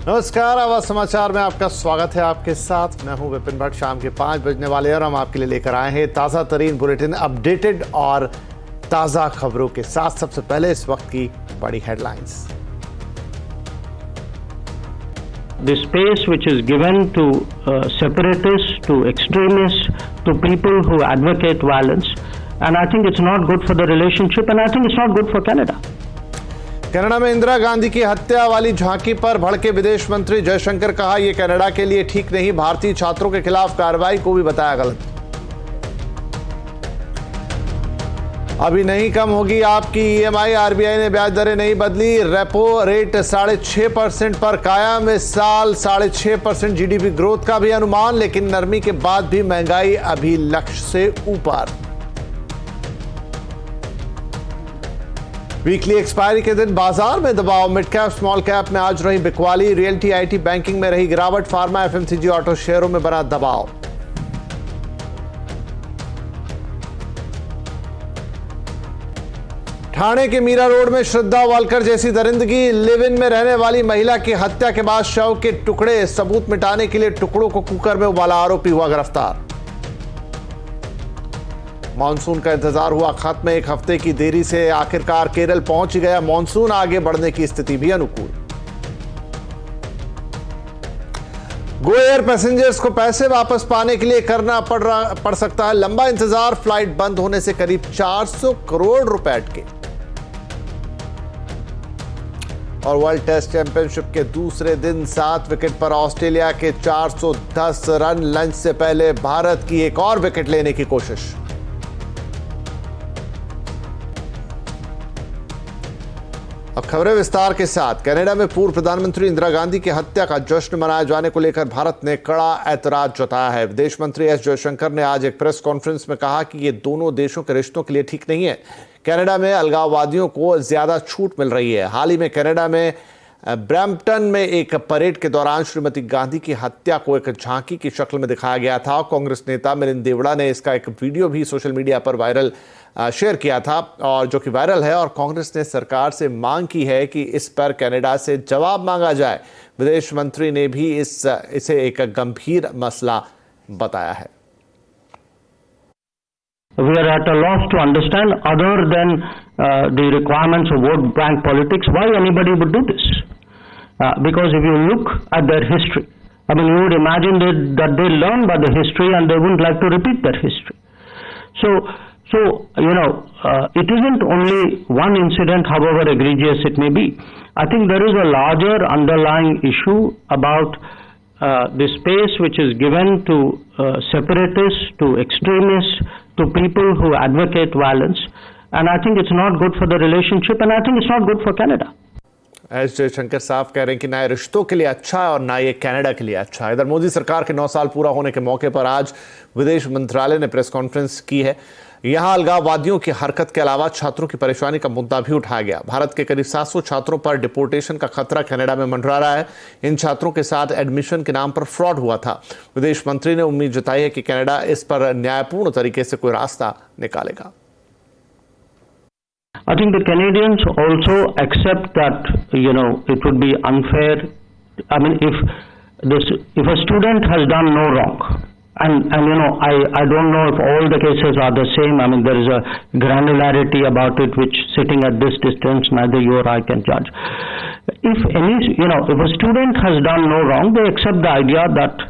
नमस्कार, आवाज समाचार में आपका स्वागत है। आपके साथ मैं हूं विपिन भट्ट। शाम के 5 बजने वाले और हम आपके लिए लेकर आए हैं ताजा तरीन बुलेटिन, अपडेटेड और ताजा खबरों के साथ। सबसे पहले इस वक्त की बड़ी headlines. The space which is given to separatists, to extremists, to people who advocate violence, and I think it's not good for the relationship, and I think it's not good for Canada. Canada में इंदिरा गांधी की हत्या वाली झांकी पर भड़के विदेश मंत्री जयशंकर, कहा यह कनाडा के लिए ठीक नहीं। भारतीय छात्रों के खिलाफ कार्रवाई को भी बताया गलत। अभी नहीं कम होगी आपकी ईएमआई, आरबीआई ने ब्याज दरें नहीं बदली। रेपो रेट 6.5% पर कायम। इस साल 6.5% जीडीपी ग्रोथ का भी अनुमान, लेकिन नरमी के बाद भी महंगाई अभी लक्ष्य से ऊपर। वीकली एक्सपायरी के दिन बाजार में दबाव। मिड कैप स्मॉल कैप में आज रही बिकवाली। रियल्टी, आईटी, बैंकिंग में रही गिरावट। फार्मा, एफएमसीजी, ऑटो शेयरों में बना दबाव। ठाणे के मीरा रोड में श्रद्धा वालकर जैसी दरिंदगी। लिव इन में रहने वाली महिला की हत्या के बाद शव के टुकड़े सबूत मिटाने के लिए टुकड़ों को कुकर में उबाला, आरोपी हुआ गिरफ्तार। मानसून का इंतजार हुआ खत्म। एक हफ्ते की देरी से आखिरकार केरल पहुंच गया मानसून। आगे बढ़ने की स्थिति भी अनुकूल। गो एयर पैसेंजर्स को पैसे वापस पाने के लिए करना पड़ सकता है लंबा इंतजार। फ्लाइट बंद होने से करीब 400 करोड़ रुपए अटके। और वर्ल्ड टेस्ट चैंपियनशिप के दूसरे दिन 7 विकेट पर ऑस्ट्रेलिया के 410 रन। लंच से पहले भारत की एक और विकेट लेने की कोशिश। अब खबरें विस्तार के साथ। कनाडा में पूर्व प्रधानमंत्री इंदिरा गांधी की हत्या का जश्न मनाए जाने को लेकर भारत ने कड़ा ऐतराज जताया है। विदेश मंत्री एस जयशंकर ने आज एक प्रेस कॉन्फ्रेंस में कहा कि ये दोनों देशों के रिश्तों के लिए ठीक नहीं है। कनाडा में अलगाववादियों को ज्यादा छूट मिल रही है। हाल ही में कनाडा में ब्रैम्पटन में एक परेड के दौरान श्रीमती गांधी की हत्या को एक झांकी की शक्ल में दिखाया गया था। कांग्रेस नेता मिलिंद देवड़ा ने इसका एक वीडियो भी सोशल मीडिया पर वायरल शेयर किया था, और जो कि वायरल है। और कांग्रेस ने सरकार से मांग की है कि इस पर कनाडा से जवाब मांगा जाए। विदेश मंत्री ने भी इसे एक गंभीर मसला बताया है। We are at a loss to understand, other than the requirements of vote bank politics, why anybody would do this. Because if you look at their history, I mean, you would imagine that they learn by the history and they wouldn't like to repeat that history. So it isn't only one incident, however egregious it may be. I think there is a larger underlying issue about the space which is given to separatists, to extremists, to people who advocate violence, and I think it's not good for the relationship, and I think it's not good for Canada. S Jaishankar साफ कह रहे हैं कि ना ये रिश्तों के लिए अच्छा है और ना ये कनाडा के लिए अच्छा है। इधर मोदी सरकार के 9 साल पूरा होने के मौके पर आज विदेश मंत्रालय ने प्रेस कॉन्फ्रेंस की है। यहां अलगाववादियों की हरकत के अलावा छात्रों की परेशानी का मुद्दा भी उठाया गया। भारत के करीब 700 छात्रों पर डिपोर्टेशन का खतरा कनाडा में मंडरा रहा है। इन छात्रों के साथ एडमिशन के नाम पर फ्रॉड हुआ था। विदेश मंत्री ने उम्मीद जताई है कि कनाडा इस पर न्यायपूर्ण तरीके से कोई रास्ता निकालेगा। I think the Canadians also accept that, it would be unfair. I mean, if a student has done no wrong, and I don't know if all the cases are the same. I mean, there is a granularity about it which, sitting at this distance, neither you or I can judge. If a student has done no wrong, they accept the idea that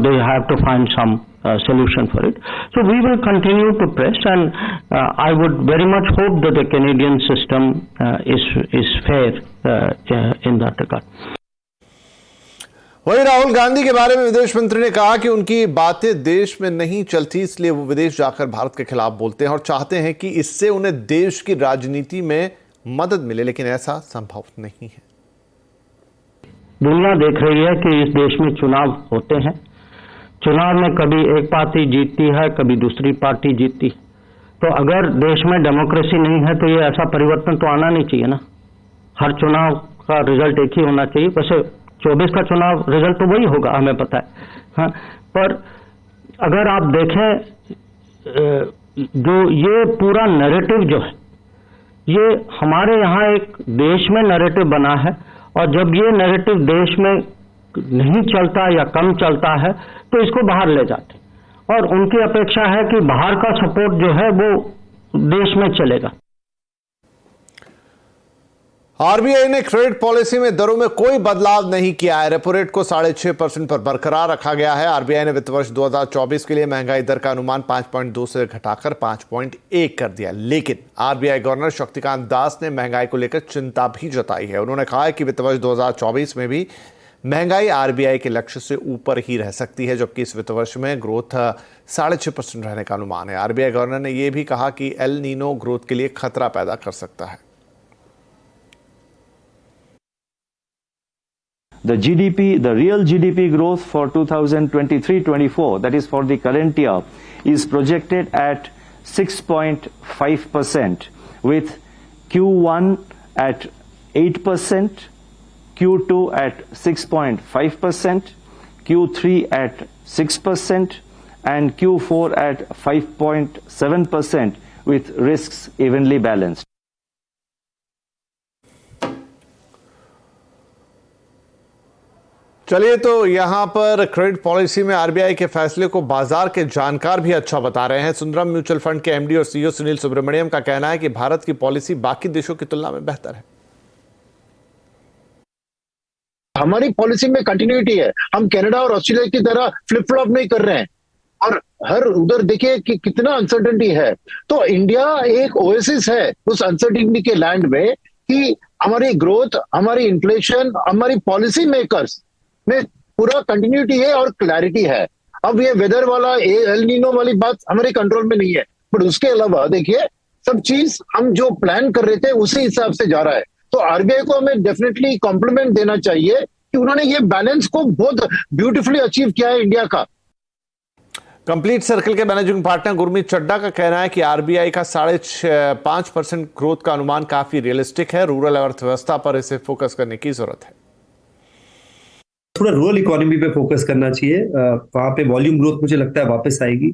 they have to find some solution for it. So we will continue to press, and I would very much hope that the Canadian system is fair in that regard. वहीं राहुल गांधी के बारे में विदेश मंत्री ने कहा कि उनकी बातें देश में नहीं चलती, इसलिए वो विदेश जाकर भारत के खिलाफ बोलते हैं और चाहते हैं कि इससे उन्हें देश की राजनीति में मदद मिले, लेकिन ऐसा संभव नहीं है। दुनिया देख रही है कि इस देश में चुनाव होते हैं। चुनाव में कभी एक पार्टी जीतती है, कभी दूसरी पार्टी जीतती है। तो अगर देश में डेमोक्रेसी नहीं है तो ये ऐसा परिवर्तन तो आना नहीं चाहिए ना। हर चुनाव का रिजल्ट एक ही होना चाहिए। वैसे 24 का चुनाव रिजल्ट तो वही होगा, हमें पता है। हाँ, पर अगर आप देखें जो ये पूरा नैरेटिव जो है, ये हमारे यहाँ एक देश में नैरेटिव बना है और जब ये नैरेटिव देश में नहीं चलता या कम चलता है तो इसको बाहर ले जाते हैं और उनकी अपेक्षा है कि बाहर का सपोर्ट जो है वो देश में चलेगा। आरबीआई ने क्रेडिट पॉलिसी में दरों में कोई बदलाव नहीं किया है। रेपो रेट को 6.5% पर बरकरार रखा गया है। आरबीआई ने वित्त वर्ष 2024 के लिए महंगाई दर का अनुमान 5.2 से घटाकर 5.1 कर दिया। लेकिन आरबीआई गवर्नर शक्तिकांत दास ने महंगाई को लेकर चिंता भी जताई है। उन्होंने कहा है कि वित्त वर्ष 2024 में भी महंगाई आरबीआई के लक्ष्य से ऊपर ही रह सकती है, जबकि इस वित्त वर्ष में ग्रोथ 6.5% रहने का अनुमान है। आरबीआई गवर्नर ने यह भी कहा कि एल नीनो ग्रोथ के लिए खतरा पैदा कर सकता है। The GDP, the real GDP growth for 2023-24, that is for the current year, is projected at 6.5%, with Q1 at 8%, Q2 at 6.5%, Q3 at 6%, and Q4 at 5.7%, with risks evenly balanced. चलिए, तो यहां पर क्रेडिट पॉलिसी में RBI के फैसले को बाजार के जानकार भी अच्छा बता रहे हैं। सुंदरम म्यूचुअल फंड के एमडी और सीईओ सुनील सुब्रमण्यम का कहना है कि भारत की पॉलिसी बाकी देशों की तुलना में बेहतर है। हमारी पॉलिसी में कंटिन्यूटी है। हम कनाडा और ऑस्ट्रेलिया की तरह फ्लिप फ्लॉप नहीं कर रहे हैं और हर उधर देखिए कि कितना अनसर्टेनिटी है। तो इंडिया एक ओएसिस है उस अनसर्टेनिटी के लैंड में कि हमारी ग्रोथ, हमारी इन्फ्लेशन, हमारी पॉलिसी मेकर्स में पूरा कंटिन्यूटी है और क्लैरिटी है। अब ये वेदर वाला एल नीनो वाली बात हमारे कंट्रोल में नहीं है, बट उसके अलावा देखिए सब चीज हम जो प्लान कर रहे थे उसी हिसाब से जा रहा है। तो आरबीआई को हमें डेफिनेटली कॉम्प्लीमेंट देना चाहिए कि उन्होंने ये बैलेंस को बहुत ब्यूटीफुली अचीव किया है इंडिया का। कंप्लीट सर्कल के मैनेजिंग पार्टनर गुरमीत चड्डा का कहना है कि आरबीआई का 5.5% ग्रोथ का अनुमान काफी रियलिस्टिक है। रूरल अर्थव्यवस्था पर इसे फोकस करने की जरूरत है। थोड़ा रूरल इकोनॉमी पे फोकस करना चाहिए। वहां पे वॉल्यूम ग्रोथ मुझे लगता है वापस आएगी।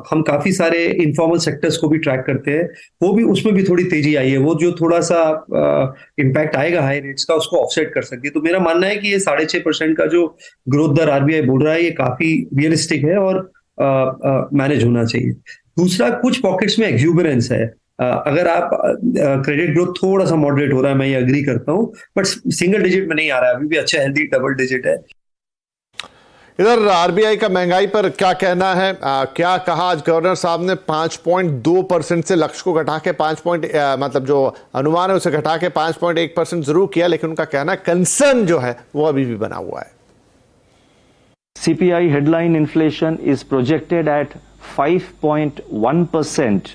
हम काफी सारे इनफॉर्मल सेक्टर्स को भी ट्रैक करते हैं, वो भी उसमें भी थोड़ी तेजी आई है। वो जो थोड़ा सा इम्पैक्ट आएगा हाई रेट्स का उसको ऑफसेट कर सकती है। तो मेरा मानना है कि ये 6.5% का जो ग्रोथ दर आरबीआई बोल रहा है ये काफी रियलिस्टिक है और मैनेज होना चाहिए। दूसरा, कुछ पॉकेट्स में एक्सूबरेंस है। अगर आप क्रेडिट ग्रोथ थोड़ा सा मॉडरेट हो रहा है, मैं ये अग्री करता हूं, बट सिंगल डिजिट में नहीं आ रहा है, अभी भी अच्छा हेल्दी डबल डिजिट है। इधर आरबीआई का महंगाई पर क्या कहना है? क्या कहा आज गवर्नर साहब ने? 5.2% से लक्ष्य को घटा के मतलब जो अनुमान है उसे घटा के 5.1% जरूर किया, लेकिन उनका कहना है कंसर्न जो है वो अभी भी बना हुआ है। CPI headline inflation is projected at 5.1%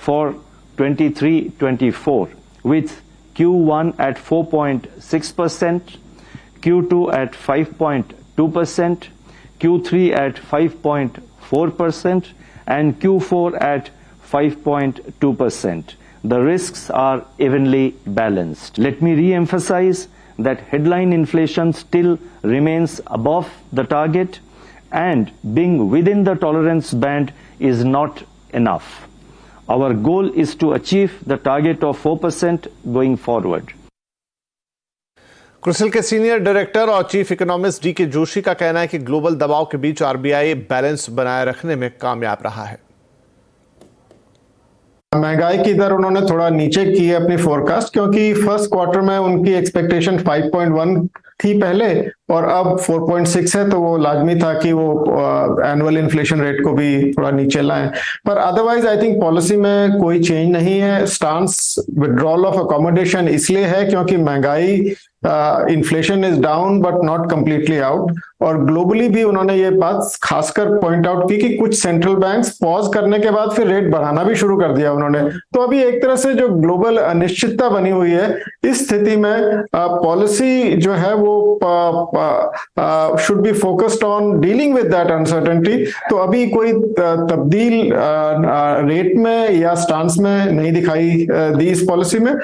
for 23-24, with Q1 at 4.6%, Q2 at 5.2%, Q3 at 5.4%, and Q4 at 5.2%. The risks are evenly balanced. Let me re-emphasize that headline inflation still remains above the target, and being within the tolerance band is not enough. Our goal is to achieve the target of 4% going forward. CRISIL के senior director और chief economist D के जोशी का कहना है कि global दबाव के बीच RBI balance बनाए रखने में कामयाब रहा है। महंगाई की दर उन्होंने थोड़ा नीचे की है अपनी फोरकास्ट, क्योंकि फर्स्ट क्वार्टर में उनकी एक्सपेक्टेशन 5.1 थी पहले और अब 4.6 है, तो वो लाजमी था कि वो एनुअल इन्फ्लेशन रेट को भी थोड़ा नीचे लाएं। पर अदरवाइज आई थिंक पॉलिसी में कोई चेंज नहीं है। स्टांस विड्रॉल ऑफ अकोमोडेशन इसलिए है क्योंकि महंगाई inflation is down but not completely out, और ग्लोबली भी उन्होंने ये बात खासकर पॉइंट आउट की कि कुछ सेंट्रल बैंक्स पॉज करने के बाद फिर रेट बढ़ाना भी शुरू कर दिया उन्होंने। तो अभी एक तरह से जो ग्लोबल अनिश्चितता बनी हुई है, इस स्थिति में पॉलिसी जो है वो should be focused on dealing with that uncertainty. तो अभी कोई तब्दील रेट में या स्टांस में नहीं दिखाई दी इस पॉलिसी में।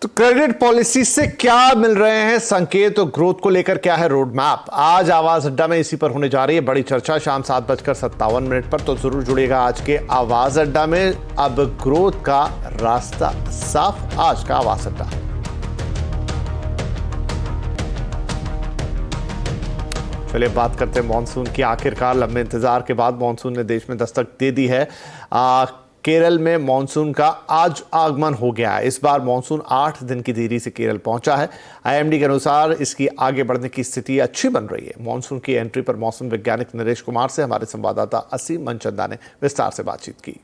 तो क्रेडिट पॉलिसी से क्या मिल रहे हैं संकेत और ग्रोथ को लेकर क्या है रोड मैप? आज आवाज अड्डा में इसी पर होने जा रही है बड़ी चर्चा शाम 7:57 पर। तो जरूर जुड़िएगा आज के आवाज अड्डा में। अब ग्रोथ का रास्ता साफ, आज का आवाज अड्डा। चलिए बात करते हैं मानसून की। आखिरकार लंबे इंतजार के बाद मानसून ने देश में दस्तक दे दी है। केरल में मानसून का आज आगमन हो गया है। इस बार मानसून 8 दिन की देरी से केरल पहुंचा है। आईएमडी के अनुसार इसकी आगे बढ़ने की स्थिति अच्छी बन रही है। मानसून की एंट्री पर मौसम वैज्ञानिक नरेश कुमार से हमारे संवाददाता असीम मनचंदा ने विस्तार से बातचीत की।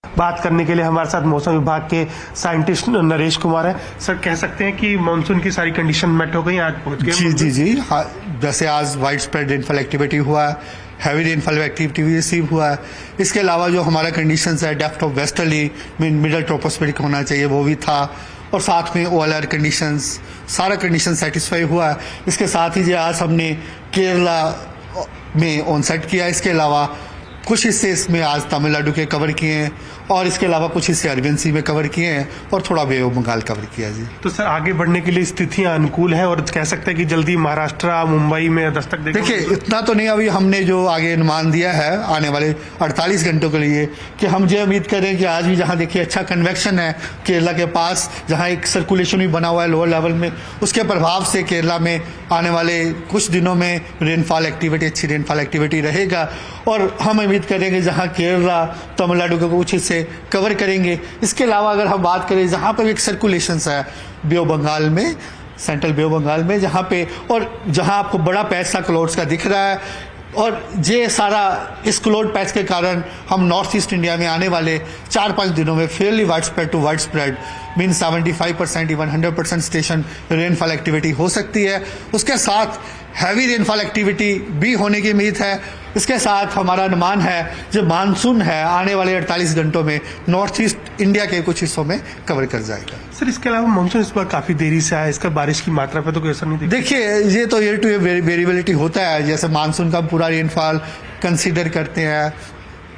बात करने के लिए हमारे साथ मौसम विभाग के साइंटिस्ट नरेश कुमार है। सर, कह सकते हैं कि मानसून की सारी कंडीशन मेट हो गई, आज पहुंच गए? जी हाँ, जैसे आज वाइड स्प्रेड रेनफॉल एक्टिविटी हुआ है, हैवी रेनफॉल एक्टिविटी भी रिसीव हुआ है। इसके अलावा जो हमारा कंडीशंस है, depth of westerly middle tropospheric होना चाहिए, वो भी था। और साथ में OLR कंडीशंस, सारा कंडीशन सेटिस्फाई हुआ है। इसके साथ ही जो आज हमने केरला में ऑनसेट किया। इसके अलावा कुछ हिस्से इसमें आज तमिलनाडु के कवर किए हैं और इसके अलावा कुछ हिस्से अरबियन सी में कवर किए हैं और थोड़ा बे ऑफ बंगाल कवर किया जी। तो सर, आगे बढ़ने के लिए स्थितियां अनुकूल है और कह सकते हैं कि जल्दी महाराष्ट्र मुंबई में दस्तक देगा? देखिए, इतना तो नहीं, अभी हमने जो आगे अनुमान दिया है आने वाले 48 घंटों के लिए कि हम ये उम्मीद करें कि आज भी जहां देखिए अच्छा कन्वेक्शन है केरला के पास, जहां एक सर्कुलेशन भी बना हुआ है लोअर लेवल में, उसके प्रभाव से केरला में आने वाले कुछ दिनों में रेनफॉल एक्टिविटी, अच्छी रेनफॉल एक्टिविटी रहेगा। और हम उम्मीद करेंगे जहां केरला तमिलनाडु के कुछ हिस्से कवर करेंगे। इसके अलावा अगर हम बात करें जहां पर एक सर्कुलेशन है बे ऑफ बंगाल में, सेंट्रल बे ऑफ बंगाल में, जहां पे और जहां आपको बड़ा पैच सा क्लाउड्स का दिख रहा है, और ये सारा इस क्लाउड पैच के कारण हम नॉर्थ ईस्ट इंडिया में आने वाले 4-5 दिनों में fairly wide spread to wide spread mean 75% even 100% station rainfall activity हो सकती है। उसके साथ हैवी रेनफॉल एक्टिविटी भी होने की उम्मीद है। इसके साथ हमारा अनुमान है जो मानसून है आने वाले 48 घंटों में नॉर्थ ईस्ट इंडिया के कुछ हिस्सों में कवर कर जाएगा। सर, इसके अलावा मानसून इस बार काफी देरी से आया, इसका बारिश की मात्रा पे तो कोई असर नहीं? देखिए, ये तो ईयर टू ईयर वेरिएबिलिटी होता है। जैसे मानसून का पूरा रेनफॉल कंसीडर करते हैं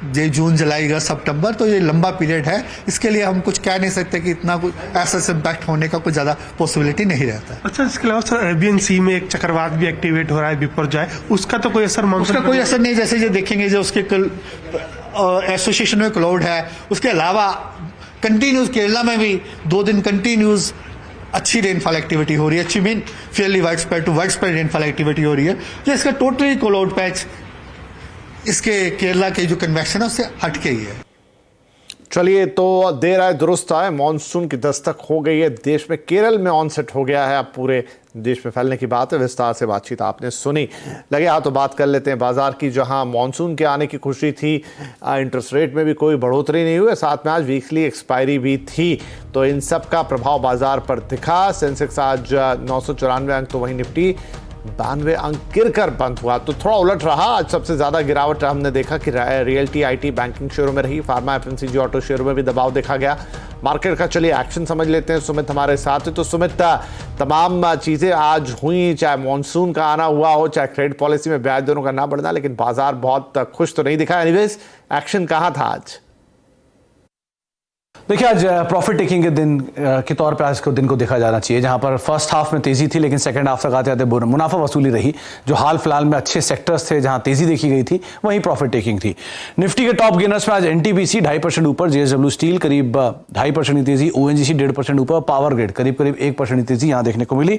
ये जून, जुलाई, अगस्त, सितंबर, तो ये लंबा पीरियड है। इसके लिए हम कुछ कह नहीं सकते कि इतना कुछ ऐसा इम्पैक्ट होने का कुछ ज्यादा पॉसिबिलिटी नहीं रहता है। अच्छा, इसके अलावा सर अरेबियन सी में एक चक्रवात भी एक्टिवेट हो रहा है बिपरजॉय, उसका तो कोई असर मानसून? उसका कोई असर नहीं। जैसे ये देखेंगे जो उसके एसोसिएशन में क्लाउड है, उसके अलावा कंटिन्यूस केरला में भी 2 दिन कंटिन्यूस अच्छी रेनफॉल एक्टिविटी हो रही है। अच्छी mean fairly wide spread to wide spread rainfall activity हो रही है। जो इसका टोटली क्लाउड पैच इसके केरला के जो कन्वेक्शन है उससे हटके ही है। चलिए, तो देर आए दुरुस्त आए, मानसून की दस्तक हो गई है देश में। केरल में ऑनसेट हो गया है, अब पूरे देश में फैलने की बात है। विस्तार से बातचीत आपने सुनी। लगे हाथ तो बात कर लेते हैं बाजार की, जहां मानसून के आने की खुशी थी। इंटरेस्ट रेट में भी कोई बढ़ोतरी नहीं हुई, साथ में आज वीकली एक्सपायरी भी थी, तो इन सब का प्रभाव बाजार पर दिखा। सेंसेक्स आज 994 अंक, तो वहीं निफ्टी 92 अंक गिरकर बंद हुआ, तो थोड़ा उलट रहा। आज सबसे ज्यादा गिरावट हमने देखा कि रियल्टी, IT, बैंकिंग शेयरों में रही। फार्मा, FMCG, ऑटो शेयरों में भी दबाव देखा गया। मार्केट का चलिए एक्शन समझ लेते हैं। सुमित हमारे साथ है। तो सुमित, तमाम चीजें आज हुई, चाहे मॉनसून का आना हुआ हो, चाहे क्रेडिट पॉलिसी में ब्याज दरों का ना बढ़ना, लेकिन बाजार बहुत खुश तो नहीं दिखा। एनीवेज, एक्शन कहां था आज? देखिए, आज प्रॉफिट टेकिंग के दिन के तौर पे आज को दिन को देखा जाना चाहिए, जहां पर फर्स्ट हाफ में तेजी थी लेकिन सेकंड हाफ तक आते आते मुनाफा वसूली रही। जो हाल फिलहाल में अच्छे सेक्टर्स थे जहां तेजी देखी गई थी, वहीं प्रॉफिट टेकिंग थी। निफ्टी के टॉप गेनर्स में आज NTPC 2.5% ऊपर, JSW स्टील करीब 2.5% की तेजी, ONGC 1.5% ऊपर, पावर ग्रिड करीब 1% की तेजी यहां देखने को मिली।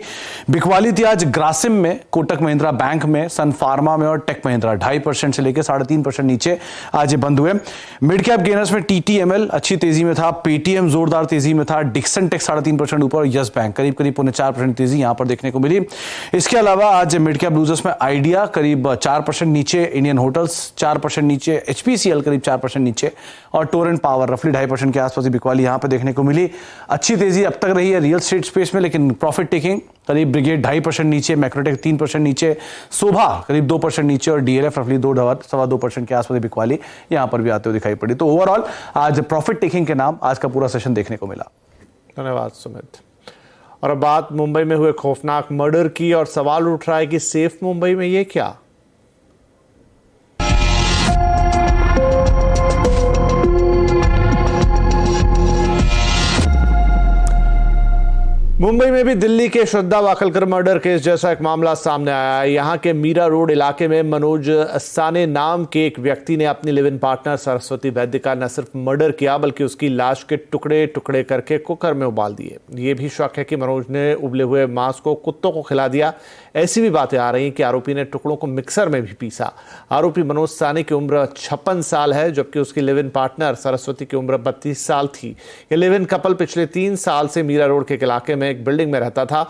बिकवाली थी आज ग्रासिम में, कोटक महिंद्रा बैंक में, सन फार्मा में और टेक महिंद्रा 2.5% से लेकर 3.5% नीचे आज बंद हुए। मिड कैप गेनर्स में TTML अच्छी तेजी में था, पेटीएम जोरदार तेजी में था, डिक्सन टेक 3.5% ऊपर और यस बैंक करीब 4% तेजी यहां पर देखने को मिली। इसके अलावा आज मिड कैप लूजर्स में आइडिया करीब 4% नीचे, इंडियन होटल्स 4% नीचे, HPCL करीब 4% नीचे और टोरेंट पावर रफली 2.5% के आसपास बिकवाली यहां पर देखने को मिली। अच्छी तेजी अब तक रही है रियल एस्टेट स्पेस में, लेकिन प्रॉफिट टेकिंग करीब ब्रिगेड 2.5% नीचे, मैक्रोटेक 3% नीचे, शोभा करीब 2% नीचे और DLF रफली 2.25% के आसपास बिकवाली यहां पर भी आते हुए दिखाई पड़ी। तो ओवरऑल आज प्रॉफिट टेकिंग के नाम आज का पूरा सेशन देखने को मिला। धन्यवाद सुमित। और अब बात मुंबई में हुए खौफनाक मर्डर की, और सवाल उठ रहा है कि सेफ मुंबई में ये क्या? मुंबई में भी दिल्ली के श्रद्धा वाकलकर मर्डर केस जैसा एक मामला सामने आया है। यहाँ के मीरा रोड इलाके में मनोज साने नाम के एक व्यक्ति ने अपनी लिव इन पार्टनर सरस्वती वैद्य का न सिर्फ मर्डर किया बल्कि उसकी लाश के टुकड़े टुकड़े करके कुकर में उबाल दिए। ये भी शक है कि मनोज ने उबले हुए मांस को कुत्तों को खिला दिया। ऐसी भी बातें आ रही हैं कि आरोपी ने टुकड़ों को मिक्सर में भी पीसा। आरोपी मनोज साने की उम्र 56 साल है, जबकि उसकी लिव इन पार्टनर सरस्वती की उम्र 32 साल थी। ये लिव इन कपल पिछले 3 साल से मीरा रोड के इलाके में एक बिल्डिंग में रहता था।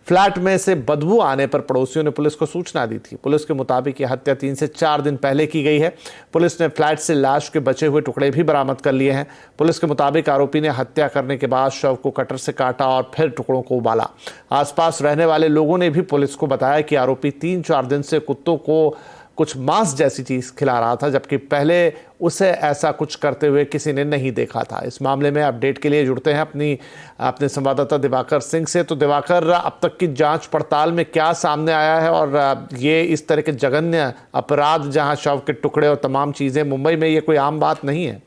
फ्लैट में से बदबू आने पर पड़ोसियों ने पुलिस को सूचना दी थी। पुलिस के मुताबिक यह हत्या 3 से 4 दिन पहले की गई है। पुलिस ने फ्लैट से लाश के बचे हुए टुकड़े भी बरामद कर लिए हैं। पुलिस के मुताबिक आरोपी ने हत्या करने के बाद शव को कटर से काटा और फिर टुकड़ों को उबाला। आसपास रहने वाले लोगों ने भी पुलिस को बताया कि आरोपी 3-4 दिन से कुत्तों को कुछ मांस जैसी चीज खिला रहा था, जबकि पहले उसे ऐसा कुछ करते हुए किसी ने नहीं देखा था। इस मामले में अपडेट के लिए जुड़ते हैं अपने संवाददाता दिवाकर सिंह से। तो दिवाकर, अब तक की जांच पड़ताल में क्या सामने आया है और ये इस तरह के जघन्य अपराध जहां शव के टुकड़े और तमाम चीजें, मुंबई में ये कोई आम बात नहीं है?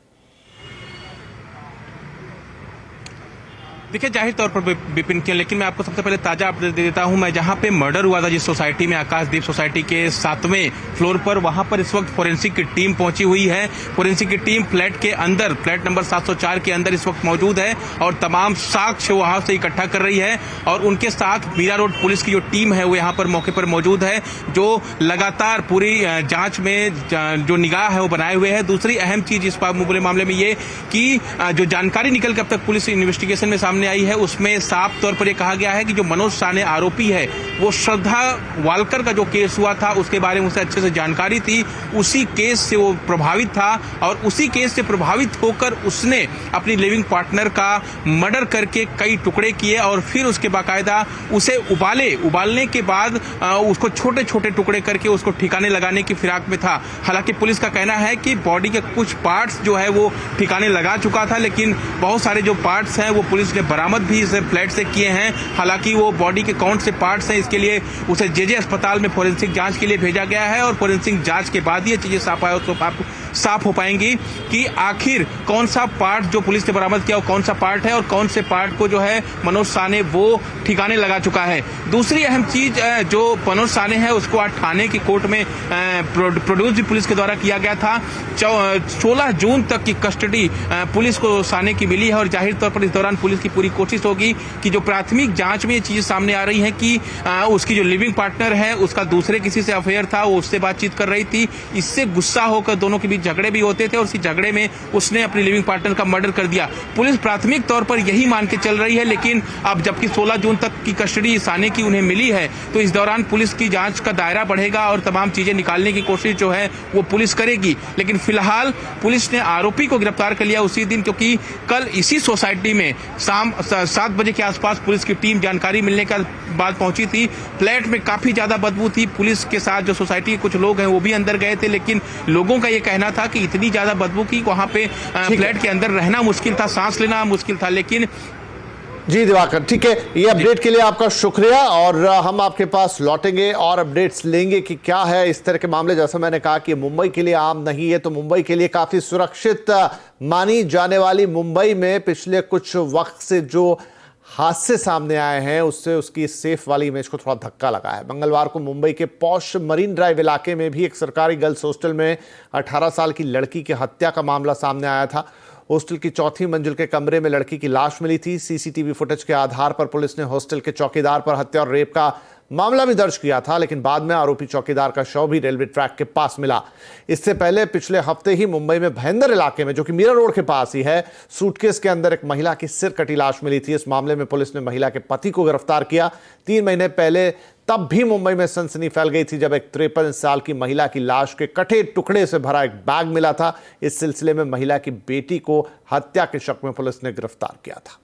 देखिए, जाहिर तौर पर विपिन क्यों, लेकिन मैं आपको सबसे पहले ताजा अपडेट दे देता हूं। मैं जहां पे मर्डर हुआ था, जिस सोसाइटी में, आकाशदीप सोसाइटी के 7वें फ्लोर पर, वहां पर इस वक्त फोरेंसिक की टीम पहुंची हुई है। फोरेंसिक की टीम फ्लैट के अंदर, फ्लैट नंबर 704 के अंदर इस वक्त मौजूद है और तमाम साक्ष्य वहां से इकट्ठा कर रही है। और उनके साथ मीरा रोड पुलिस की जो टीम है वो यहाँ पर मौके पर मौजूद है, जो लगातार पूरी जांच में जो निगाह है वो बनाए हुए है। दूसरी अहम चीज इस पूरे मामले में ये कि जो जानकारी निकल के अब तक पुलिस इन्वेस्टिगेशन में सामने आई है, उसमें साफ तौर पर यह कहा गया है कि जो मनोज साने आरोपी है वो श्रद्धा वालकर का जो केस हुआ था उसके बारे में उसे अच्छे से जानकारी थी। उसी केस से वो प्रभावित था और उसी केस से प्रभावित होकर उसने अपनी लिविंग पार्टनर का मर्डर करके कई टुकड़े किए और फिर उसके बाकायदा उसे उबालने के बाद उसको छोटे छोटे टुकड़े करके उसको ठिकाने लगाने की फिराक में था। हालांकि पुलिस का कहना है कि बॉडी के कुछ पार्ट्स जो है वो ठिकाने लगा चुका था, लेकिन बहुत सारे जो पार्ट्स हैं वो पुलिस ने बरामद भी इस फ्लैट से किए हैं। हालांकि वो बॉडी के कौन से पार्ट्स हैं, इसके लिए उसे जेजे अस्पताल में फोरेंसिक जांच के लिए भेजा गया है और फोरेंसिक जांच के बाद ये चीजें साफ हो पाएंगी कि आखिर कौन सा पार्ट जो पुलिस ने बरामद किया वो कौन सा पार्ट है और कौन से पार्ट को जो है मनोज साने वो ठिकाने लगा चुका है। दूसरी अहम चीज, जो मनोज साने है उसको आज थाने की कोर्ट में प्रोड्यूस भी पुलिस के द्वारा किया गया था। 16 जून तक की कस्टडी पुलिस को साने की मिली है और जाहिर तौर पर इस दौरान पुलिस की पूरी कोशिश होगी कि जो प्राथमिक जांच में ये चीजें सामने आ रही हैं कि उसकी जो लिविंग पार्टनर है उसका दूसरे किसी से अफेयर था, वो उससे बातचीत कर रही थी। इससे गुस्सा होकर दोनों के बीच झगड़े भी होते थे और इसी झगड़े में उसने अपनी लिविंग पार्टनर का मर्डर कर दिया। पुलिस प्राथमिक तौर पर यही मान के चल रही है, लेकिन अब जबकि 16 जून तक की कस्टडी साने की उन्हें मिली है तो इस दौरान पुलिस की जांच का दायरा बढ़ेगा और तमाम चीजें निकालने की कोशिश जो है वो पुलिस करेगी। लेकिन फिलहाल पुलिस ने आरोपी को गिरफ्तार कर लिया उसी दिन, क्योंकि कल इसी सोसाइटी में शाम 7 बजे के आसपास पुलिस की टीम जानकारी मिलने के बाद पहुंची थी। फ्लैट में काफी ज्यादा बदबू थी। पुलिस के साथ जो सोसाइटी के कुछ लोग हैं वो भी अंदर गए थे, लेकिन लोगों का ये कहना था कि इतनी ज्यादा बदबू की वहां पे फ्लैट के अंदर रहना मुश्किल था, सांस लेना मुश्किल था। लेकिन जी दिवाकर, ठीक है, ये अपडेट के लिए आपका शुक्रिया और हम आपके पास लौटेंगे और अपडेट्स लेंगे कि क्या है इस तरह के मामले। जैसा मैंने कहा कि मुंबई के लिए आम नहीं है, तो मुंबई के लिए काफी सुरक्षित मानी जाने वाली मुंबई में पिछले कुछ वक्त से जो हादसे सामने आए हैं उससे उसकी सेफ वाली इमेज को थोड़ा धक्का लगा है। मंगलवार को मुंबई के पॉश मरीन ड्राइव इलाके में भी एक सरकारी गर्ल्स हॉस्टल में 18 साल की लड़की की हत्या का मामला सामने आया था। हॉस्टल की 4थी मंजिल के कमरे में लड़की की लाश मिली थी। सीसीटीवी फुटेज के आधार पर पुलिस ने हॉस्टल के चौकीदार पर हत्या और रेप का मामला भी दर्ज किया था, लेकिन बाद में आरोपी चौकीदार का शव भी रेलवे ट्रैक के पास मिला। इससे पहले पिछले हफ्ते ही मुंबई में भयंदर इलाके में, जो कि मीरा रोड के पास ही है, सूटकेस के अंदर एक महिला की सिर कटी लाश मिली थी। इस मामले में पुलिस ने महिला के पति को गिरफ्तार किया। 3 महीने पहले तब भी मुंबई में सनसनी फैल गई थी जब एक 53 साल की महिला की लाश के कटे टुकड़े से भरा एक बैग मिला था। इस सिलसिले में महिला की बेटी को हत्या के शक में पुलिस ने गिरफ्तार किया था।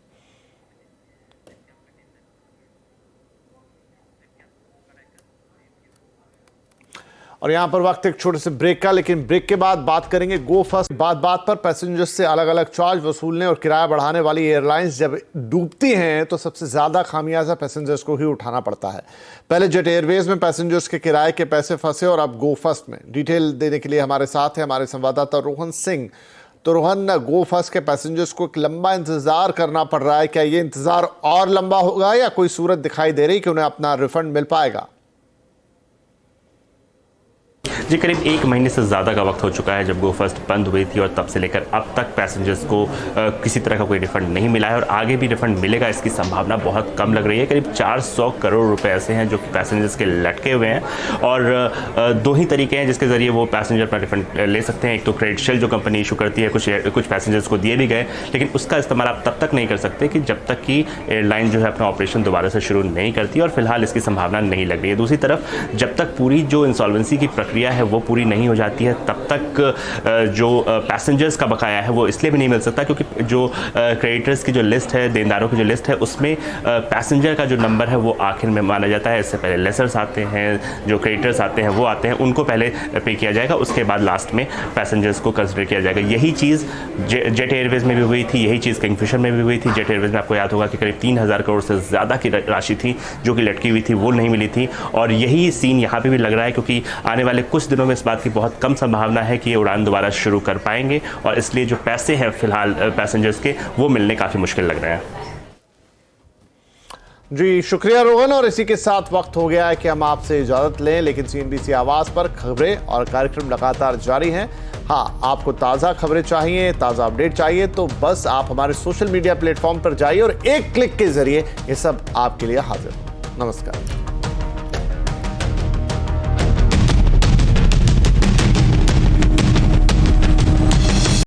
और यहां पर वक्त एक छोटे से ब्रेक का, लेकिन ब्रेक के बाद बात करेंगे गो फर्स्ट। बात पर पैसेंजर्स से अलग अलग चार्ज वसूलने और किराया बढ़ाने वाली एयरलाइंस जब डूबती हैं तो सबसे ज्यादा खामियाजा पैसेंजर्स को ही उठाना पड़ता है। पहले जेट एयरवेज में पैसेंजर्स के किराए के पैसे फंसे और अब गो फर्स्ट में। डिटेल देने के लिए हमारे साथ है हमारे संवाददाता रोहन सिंह। तो रोहन, गो फर्स्ट के पैसेंजर्स को एक लंबा इंतजार करना पड़ रहा है। क्या ये इंतजार और लंबा होगा या कोई सूरत दिखाई दे रही कि उन्हें अपना रिफंड मिल पाएगा? जी, करीब 1 महीने से ज़्यादा का वक्त हो चुका है जब गो फर्स्ट बंद हुई थी और तब से लेकर अब तक पैसेंजर्स को किसी तरह का कोई रिफंड नहीं मिला है और आगे भी रिफंड मिलेगा इसकी संभावना बहुत कम लग रही है। करीब 400 करोड़ रुपए ऐसे हैं जो कि पैसेंजर्स के लटके हुए हैं और 2 ही तरीके हैं जिसके ज़रिए वो पैसेंजर अपना रिफंड ले सकते हैं। एक तो क्रेडिट शील्ड जो कंपनी इशू करती है, कुछ पैसेंजर्स को दिए भी गए, लेकिन उसका इस्तेमाल आप तब तक नहीं कर सकते कि जब तक कि एयरलाइन जो है अपना ऑपरेशन दोबारा से शुरू नहीं करती और फिलहाल इसकी संभावना नहीं लग रही है। दूसरी तरफ जब तक पूरी जो इंसॉल्वेंसी की प्रक्रिया है वो पूरी नहीं हो जाती है तब तक जो पैसेंजर्स का बकाया है वो इसलिए भी नहीं मिल सकता क्योंकि जो क्रेडिटर्स की जो लिस्ट है, देनदारों की जो लिस्ट है, उसमें पैसेंजर का जो नंबर है वो आखिर में माना जाता है। इससे पहले लेसर्स आते हैं, जो क्रेडिटर्स आते हैं वो आते हैं, उनको पहले पे किया जाएगा, उसके बाद लास्ट में पैसेंजर्स को कंसिडर किया जाएगा। यही चीज़ जेट एयरवेज में भी हुई थी, यही चीज़ किंगफिशर में भी हुई थी। जेट एयरवेज में आपको याद होगा कि करीब 3000 करोड़ से ज़्यादा की राशि थी जो कि लटकी हुई थी, वो नहीं मिली थी और यही सीन यहाँ पर भी लग रहा है क्योंकि आने वाले कुछ दिनों में इस बात की बहुत कम संभावना है कि ये उड़ान दोबारा शुरू कर पाएंगे और इसलिए जो पैसे हैं फिलहाल पैसेंजर्स के वो मिलने काफी मुश्किल लग रहे हैं। जी शुक्रिया रोहन, और इसी के साथ वक्त हो गया है कि हम आपसे इजाजत लें, लेकिन CNBC आवाज पर खबरें और कार्यक्रम लगातार जारी हैं। हाँ, आपको ताज़ा खबरें चाहिए, ताज़ा अपडेट चाहिए तो बस आप हमारे सोशल मीडिया प्लेटफॉर्म पर जाइए और एक क्लिक के जरिए ये सब आपके लिए हाजिर। नमस्कार।